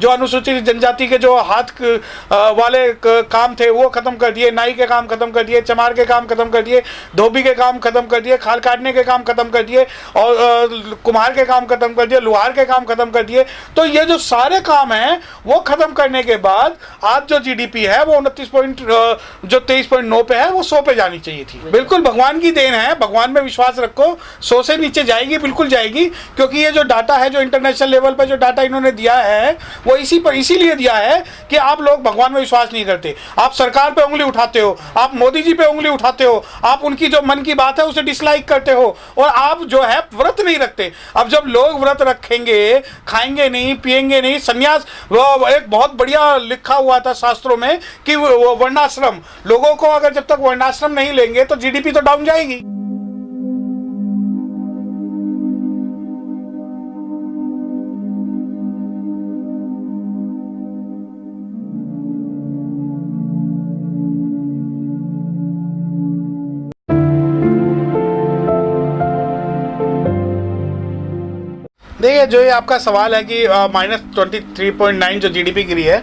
जो अनुसूचित जनजाति के जो हाथ वाले काम थे वो खत्म कर दिए, नाई के काम खत्म कर दिए, चमार के काम खत्म कर दिए, धोबी के काम खत्म कर दिए, खाल काटने के काम खत्म कर दिए और कुम्हार के काम खत्म कर दिए, लोहार के काम खत्म कर दिए। तो ये जो सारे काम हैं वो खत्म करने के बाद आज जो जीडीपी है वो 23.9 पे है, वो 100 पे जानी चाहिए थी। बिल्कुल भगवान की देन है, भगवान में विश्वास रखो, 100 से नीचे जाएगी, बिल्कुल जाएगी, क्योंकि ये जो डाटा है, जो इंटरनेशनल लेवल पर जो डाटा इन्होंने दिया है वो इसीलिए दिया है कि आप लोग भगवान में विश्वास नहीं करते, आप सरकार पे उंगली उठाते हो, आप मोदी जी पे उंगली उठाते हो, आप उनकी जो मन की बात है उसे डिसलाइक करते हो और आप जो है व्रत नहीं रखते। अब जब लोग व्रत रखेंगे, खाएंगे नहीं, पिएंगे नहीं, संन्यास, वो एक बहुत बढ़िया लिखा हुआ था शास्त्रों में कि वो वर्णाश्रम, लोगों को अगर जब तक वर्णाश्रम नहीं लेंगे तो जीडीपी तो डाउन जाएगी। देखिए, जो ये आपका सवाल है कि -23.9 जो जीडीपी गिरी है,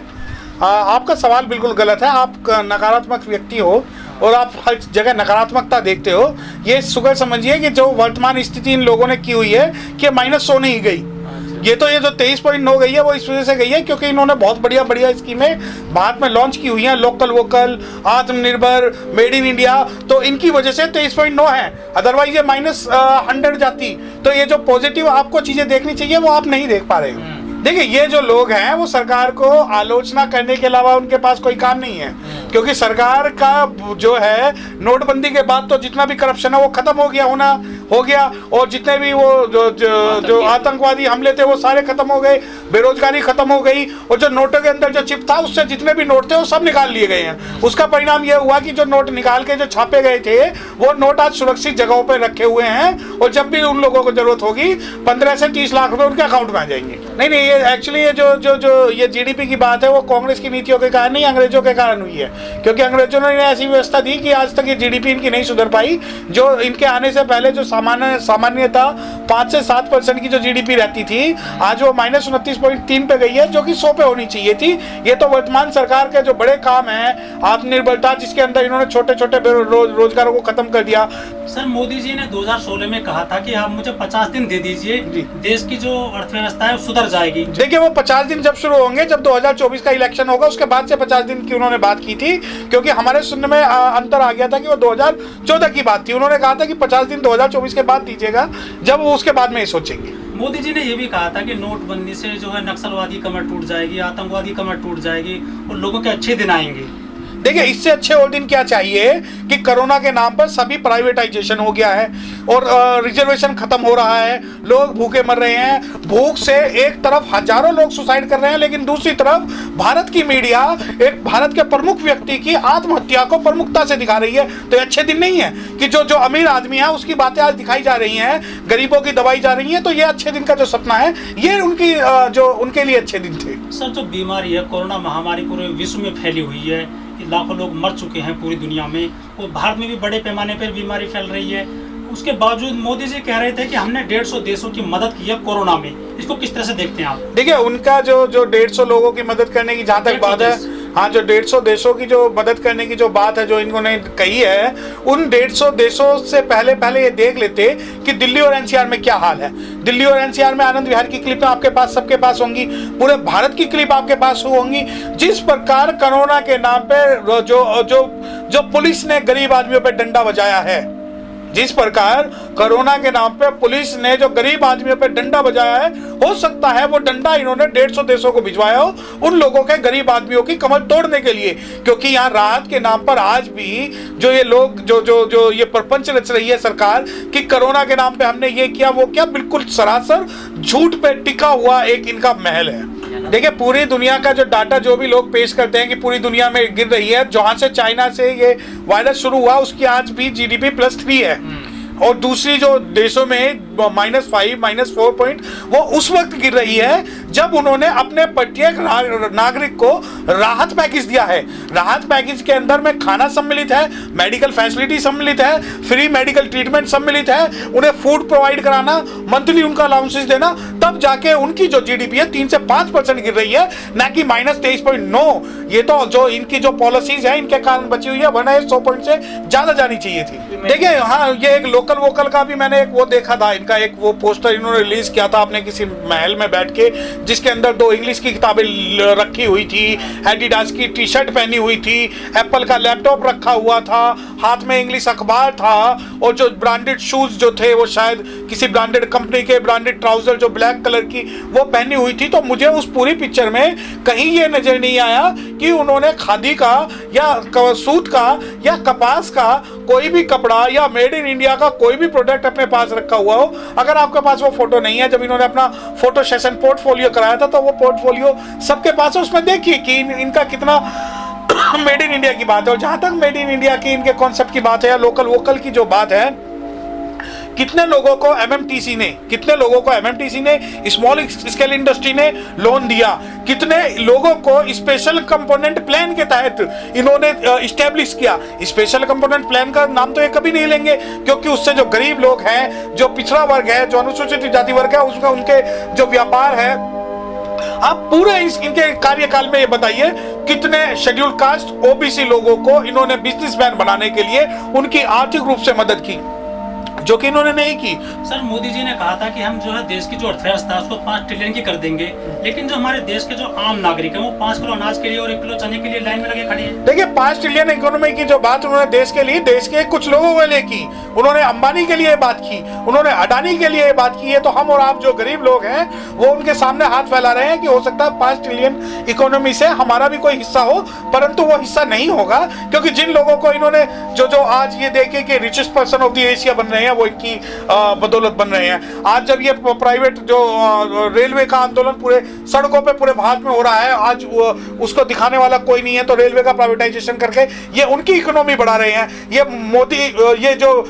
आपका सवाल बिल्कुल गलत है। आप नकारात्मक व्यक्ति हो और आप हर जगह नकारात्मकता देखते हो। ये शुक्र समझिए कि जो वर्तमान स्थिति इन लोगों ने की हुई है कि -100 नहीं गई, ये जो 23.9 गई है वो इस वजह से गई है क्योंकि इन्होंने बहुत बढ़िया स्कीमें भारत में लॉन्च की हुई हैं, लोकल वोकल, आत्मनिर्भर, मेड इन इंडिया, तो इनकी वजह से 23.9 है। अदरवाइज ये -100 जाती। तो ये जो पॉजिटिव आपको चीजें देखनी चाहिए वो आप नहीं देख पा रहे हो। देखिए, ये जो लोग हैं वो सरकार को आलोचना करने के अलावा उनके पास कोई काम नहीं है, क्योंकि सरकार का जो है नोटबंदी के बाद तो जितना भी करप्शन है वो खत्म हो गया और जितने भी वो जो आतंकवादी हमले थे वो सारे खत्म हो गए, बेरोजगारी खत्म हो गई और जो नोटों के अंदर जो चिप था उससे जितने भी नोट थे वो सब निकाल लिए गए हैं। उसका परिणाम यह हुआ कि जो नोट निकाल के जो छापे गए थे वो नोट आज सुरक्षित जगहों पर रखे हुए हैं और जब भी उन लोगों को जरूरत होगी 15 से 30 लाख रुपए उनके अकाउंट में आ जाएंगे। नहीं, ये एक्चुअली ये जो ये जीडीपी की बात है वो कांग्रेस की नीतियों के कारण नहीं, अंग्रेजों के कारण हुई है, क्योंकि अंग्रेजों ने ऐसी व्यवस्था दी कि आज तक ये जीडीपी इनकी नहीं सुधर पाई। जो इनके आने से पहले जो सामान्यता 5 से 7% की जो जीडीपी रहती थी, आज वो -29.3 पे गई है, जो कि 100 पे होनी चाहिए थी। ये तो वर्तमान सरकार के जो बड़े काम है, आत्मनिर्भरता, जिसके अंदर इन्होंने छोटे छोटे रोजगारों को खत्म कर दिया। सर, मोदी जी ने 2016 में कहा था कि आप मुझे 50 दिन दे दीजिए, देश की जो अर्थव्यवस्था है वो सुधर जाएगी। देखिए, वो 50 दिन जब शुरू होंगे, जब 2024 का इलेक्शन होगा उसके बाद से 50 दिन की उन्होंने बात की थी, क्योंकि हमारे सुनने में अंतर आ गया था कि वो 2014 की बात थी। उन्होंने कहा था कि 50 दिन 2024 के बाद दीजिएगा, जब वो उसके बाद में ये सोचेंगे। मोदी जी ने ये भी कहा था कि नोटबंदी से जो है नक्सलवादी कमर टूट जाएगी, आतंकवादी कमर टूट जाएगी और लोगों के अच्छे दिन आएंगे। देखिए, इससे अच्छे और दिन क्या चाहिए कि कोरोना के नाम पर सभी प्राइवेटाइजेशन हो गया है और रिजर्वेशन खत्म हो रहा है, लोग भूखे मर रहे हैं। भूख से एक तरफ हजारों लोग सुसाइड कर रहे हैं, लेकिन दूसरी तरफ भारत की मीडिया एक भारत के प्रमुख व्यक्ति की आत्महत्या को प्रमुखता से दिखा रही है। तो ये अच्छे दिन नहीं है कि जो अमीर आदमी है उसकी बातें आज दिखाई जा रही हैं, गरीबों की दबाई जा रही है। तो ये अच्छे दिन का जो सपना है, ये उनके लिए अच्छे दिन थे। सर, जो बीमारी है, कोरोना महामारी पूरे विश्व में फैली हुई है, लाखों लोग मर चुके हैं पूरी दुनिया में, और भारत में भी बड़े पैमाने पर बीमारी फैल रही है। उसके बावजूद मोदी जी कह रहे थे कि हमने 150 देशों की मदद की है कोरोना में। इसको किस तरह से देखते हैं आप? देखिए, उनका जो 150 लोगों की मदद करने की जहाँ तक बात है, हाँ, जो 150 देशों की जो मदद करने की जो बात है जो इन्होंने कही है, उन 150 देशों से पहले ये देख लेते कि दिल्ली और एनसीआर में क्या हाल है। दिल्ली और एनसीआर में आनंद विहार की क्लिप आपके पास, सबके पास होंगी, पूरे भारत की क्लिप आपके पास होंगी। जिस प्रकार कोरोना के नाम पे जो पुलिस ने गरीब आदमियों पे डंडा बजाया है, जिस प्रकार कोरोना के नाम पे पुलिस ने जो गरीब आदमियों पे डंडा बजाया है, हो सकता है वो डंडा इन्होंने 150 देशों को भिजवाया हो उन लोगों के, गरीब आदमियों की कमर तोड़ने के लिए। क्योंकि यहाँ राहत के नाम पर आज भी जो ये लोग जो ये प्रपंच रच रही है सरकार कि कोरोना के नाम पे हमने ये किया वो किया, बिल्कुल सरासर झूठ पे टिका हुआ एक इनका महल है। देखिए, पूरी दुनिया का जो डाटा जो भी लोग पेश करते हैं कि पूरी दुनिया में गिर रही है, जहां से चाइना से ये वायरस शुरू हुआ उसकी आज भी जीडीपी +3 है और दूसरी जो देशों में -5 -4 पॉइंट वो उस वक्त गिर रही है जब उन्होंने अपने प्रत्येक नागरिक को राहत पैकेज दिया है। राहत पैकेज के अंदर में खाना सम्मिलित है, मेडिकल फैसिलिटी सम्मिलित है, फ्री मेडिकल ट्रीटमेंट सम्मिलित है, उन्हें फूड प्रोवाइड कराना, मंथली उनका अलाउंसेस देना, तब जाके उनकी जो जीडीपी है 3 से 5% गिर रही है, ना कि -23.9। ये तो जो इनकी जो पॉलिसीज है इनके कारण बची हुई है, वरना 100 पॉइंट से ज्यादा जानी चाहिए थी। देखिए हाँ, ये एक लोकल वोकल का भी मैंने एक वो देखा था, इनका एक वो पोस्टर इन्होंने रिलीज किया था अपने किसी महल में बैठ के, जिसके अंदर 2 इंग्लिश की किताबें रखी हुई थी, एडिडास की टी शर्ट पहनी हुई थी, एप्पल का लैपटॉप रखा हुआ था, हाथ में इंग्लिश अखबार था, और जो ब्रांडेड शूज जो थे वो शायद किसी ब्रांडेड कंपनी के ब्रांडेड ट्राउजर जो ब्लैक कलर की वो पहनी हुई थी। तो मुझे उस पूरी पिक्चर में कहीं ये नजर नहीं आया कि उन्होंने खादी का या सूत का या कपास का कोई भी कपड़ा या मेड इन इंडिया का कोई भी प्रोडक्ट अपने पास रखा हुआ हो। अगर आपके पास वो फोटो नहीं है, जब इन्होंने अपना फोटो सेशन पोर्टफोलियो कराया था, तो वो पोर्टफोलियो सबके पास है, उसमें देखिए कि इनका कितना मेड इन इंडिया की बात है। और जहां तक मेड इन इंडिया की इनके कॉन्सेप्ट की बात है या लोकल वोकल की जो बात है, कितने लोगों को एमएमटीसी ने स्मॉल स्केल इंडस्ट्री ने लोन दिया, कितने लोगों को स्पेशल कंपोनेंट प्लान के तहत इन्होंने इस्टेब्लिश किया। स्पेशल कंपोनेंट प्लान का नाम तो ये कभी नहीं लेंगे, क्योंकि उससे जो गरीब लोग हैं, जो पिछड़ा वर्ग है, जो अनुसूचित जाति वर्ग है, उसका उनके जो व्यापार है। आप पूरे इनके कार्यकाल में ये बताइए कितने शेड्यूल कास्ट ओबीसी लोगों को इन्होंने बिजनेसमैन बनाने के लिए उनकी आर्थिक रूप से मदद की, जो कि इन्होंने नहीं की। सर, मोदी जी ने कहा था कि हम जो है देश की जो अर्थव्यवस्था है उसको 5 ट्रिलियन की कर देंगे, लेकिन जो हमारे देश के जो आम नागरिक है वो 5 किलो अनाज के लिए और 1 किलो चने के लिए लाइन में लगे खड़े हैं। देखिए, 5 ट्रिलियन इकोनॉमी की जो बात उन्होंने देश के लिए, देश के कुछ लोगों के लिए की, उन्होंने अंबानी के लिए बात की, उन्होंने अडानी के लिए बात की है। तो हम और आप जो गरीब लोग हैं वो उनके सामने हाथ फैला रहे हैं कि हो सकता है 5 ट्रिलियन इकोनॉमी से हमारा भी कोई हिस्सा हो, परंतु वो हिस्सा नहीं होगा, क्योंकि जिन लोगों को इन्होंने जो आज ये देखे कि richest person of the Asia बन रहे हैं, वो इनकी बदौलत बन रहे हैं। आज जब ये प्राइवेट जो रेलवे का आंदोलन पूरे सड़कों पे पूरे भारत में हो रहा है, आज उसको दिखाने वाला कोई नहीं है, तो रेलवे का प्राइवेटाइजेशन करके ये उनकी इकोनॉमी बढ़ा रहे हैं। ये मोदी, ये जो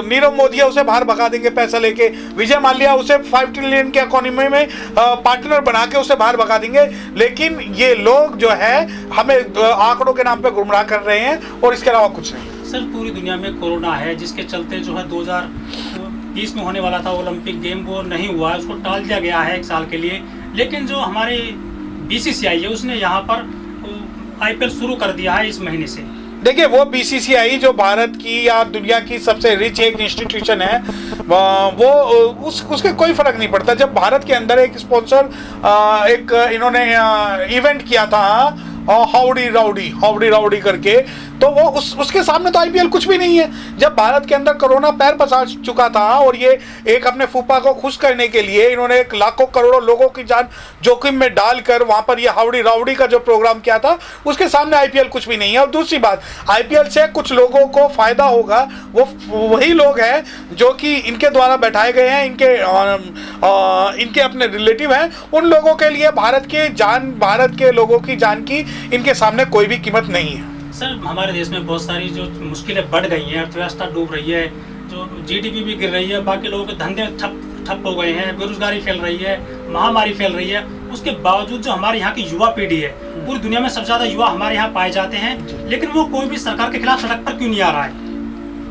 नीरव मोदी है उसे बाहर भगा देंगे पैसा लेके, विजय माल्या उसे 5 ट्रिलियन के इकोनॉमी में पार्टनर बना के उसे बाहर भगा देंगे। लेकिन ये लोग जो है हमें आंकड़ों के नाम पे गुमराह कर रहे हैं और इसके अलावा कुछ नहीं। सर, पूरी दुनिया में कोरोना है, जिसके चलते जो है 2020 में होने वाला था ओलंपिक गेम, वो नहीं हुआ है, उसको टाल दिया गया है 1 साल के लिए। लेकिन जो हमारे बीसीसीआई है उसने यहाँ पर आईपीएल शुरू कर दिया है इस महीने से। देखिए, वो बीसीसीआई जो भारत की या दुनिया की सबसे रिच एक इंस्टीट्यूशन है, वो उसके कोई फर्क नहीं पड़ता। जब भारत के अंदर एक स्पॉन्सर एक इन्होंने इवेंट किया था हाउडी राउडी करके, तो वो उसके सामने तो आईपीएल कुछ भी नहीं है। जब भारत के अंदर कोरोना पैर पसार चुका था और ये एक अपने फूफा को खुश करने के लिए इन्होंने एक लाखों करोड़ों लोगों की जान जोखिम में डालकर वहां पर ये हाउडी राउडी का जो प्रोग्राम किया था, उसके सामने आईपीएल कुछ भी नहीं है। और दूसरी बात, आईपीएल से कुछ लोगों को फायदा होगा, वो वही लोग हैं जो कि इनके द्वारा बैठाए गए हैं, इनके अपने रिलेटिव हैं। उन लोगों के लिए भारत के लोगों की जान की इनके सामने कोई भी कीमत नहीं है। सर, हमारे देश में बहुत सारी जो मुश्किलें बढ़ गई हैं, अर्थव्यवस्था डूब रही है, जो जीडीपी भी गिर रही है, बाकी लोगों के धंधे ठप हो गए हैं, बेरोजगारी फैल रही है, महामारी फैल रही है। उसके बावजूद जो हमारे यहाँ की युवा पीढ़ी है, पूरी दुनिया में सबसे ज्यादा युवा हमारे यहाँ पाए जाते हैं, लेकिन वो कोई भी सरकार के खिलाफ सड़क पर क्यों नहीं आ रहा है?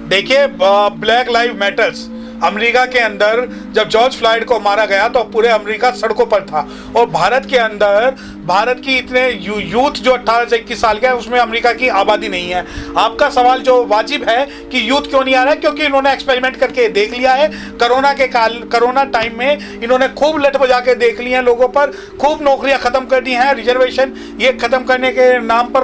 देखिए, ब्लैक लाइव मैटर्स। अमेरिका के अंदर जब जॉर्ज फ्लॉयड को मारा गया तो पूरे अमेरिका सड़कों पर था, और भारत के अंदर भारत की इतने यूथ जो 18 से 21 साल के है उसमें अमेरिका की आबादी नहीं है। आपका सवाल जो वाजिब है कि यूथ क्यों नहीं आ रहा है, क्योंकि इन्होंने एक्सपेरिमेंट करके देख लिया है। कोरोना टाइम में इन्होंने खूब लट बजा के देख लिए हैं लोगों पर, खूब नौकरियां खत्म कर दी हैं, रिजर्वेशन ये खत्म करने के नाम पर,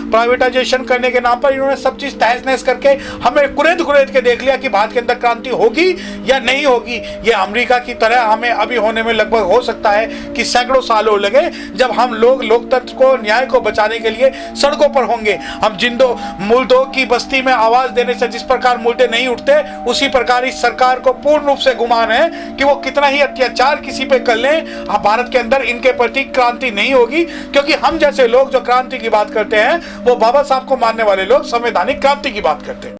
प्राइवेटाइजेशन करने के नाम पर इन्होंने सब चीज तहस नहस करके हमें कुरेद के देख लिया कि भारत के अंदर क्रांति होगी या नहीं होगी। ये अमेरिका की तरह हमें अभी होने में लगभग हो सकता है कि सैकड़ों सालों लगे, जब हम लोग लोकतंत्र को, न्याय को बचाने के लिए सड़कों पर होंगे। हम जिंदो मुल्दो की बस्ती में आवाज देने से जिस प्रकार मुल्दे नहीं उठते, उसी प्रकार इस सरकार को पूर्ण रूप से गुमान है कि वो कितना ही अत्याचार किसी पे कर लें, भारत के अंदर इनके प्रति क्रांति नहीं होगी। क्योंकि हम जैसे लोग जो क्रांति की बात करते हैं, वो बाबा साहब को मानने वाले लोग संवैधानिक क्रांति की बात करते हैं।